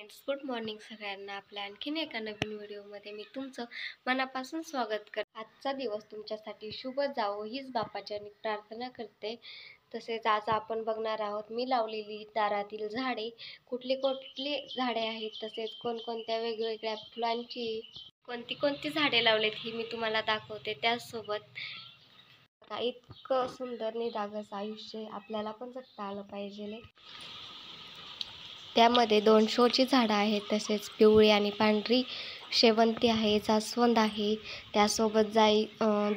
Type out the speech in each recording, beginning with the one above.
Friends, good morning सगळ्यांना. आपल्या आणखीन एका नवीन व्हिडिओमध्ये मी तुमचं मनापासून स्वागत करते. आजचा दिवस तुमच्यासाठी शुभ जावो हीच बापाच्यानी प्रार्थना करते. तसेच आज आपण बघणार आहोत मी लावलेली दारातील झाडे, कुठली कुठली झाडे आहेत, तसेच कोणकोणत्या वेगवेगळ्या फुलांची कोणती झाडे लावलेत ही मी तुम्हाला दाखवते. त्याचसोबत इतकं सुंदर निरागस आयुष्य आपल्याला पण जगता आलं पाहिजे. त्यामध्ये 2 शोची झाडं आहेत, तसेच पिवळी आणि पांढरी शेवंती आहे, जास्वंद आहे, त्यासोबत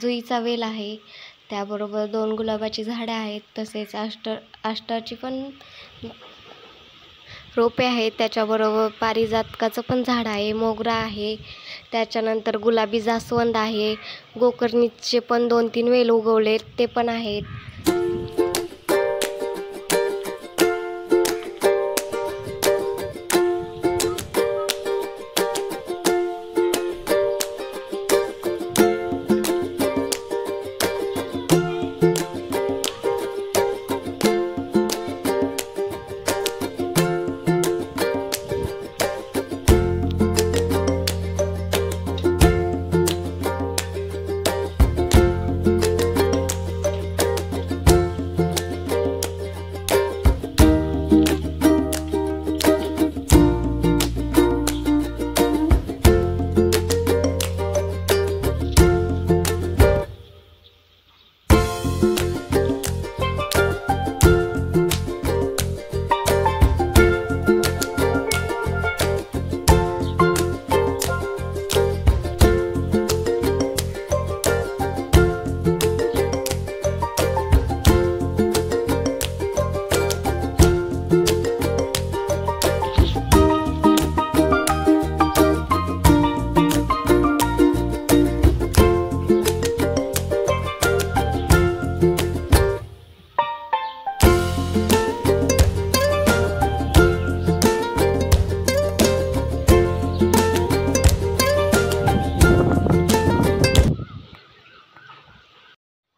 जुईचा वेल आहे, त्याबरोबर 2 गुलाबाची झाडं आहेत, तसेच आष्टाची पण रोपे आहेत, त्याच्याबरोबर पारिजातकाचं पण झाड आहे, मोगरा आहे, त्याच्यानंतर गुलाबी जास्वंद आहे, गोकर्णीचे पण 2-3 वेल उगवले ते पण आहेत.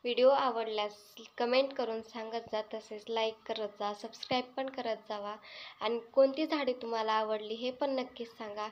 व्हिडिओ आवडल्यास कमेंट करून सांगत जा, तसेच लाईक करत जा, सबस्क्राईब पण करत जावा आणि कोणती झाडे तुम्हाला आवडली हे पण नक्कीच सांगा.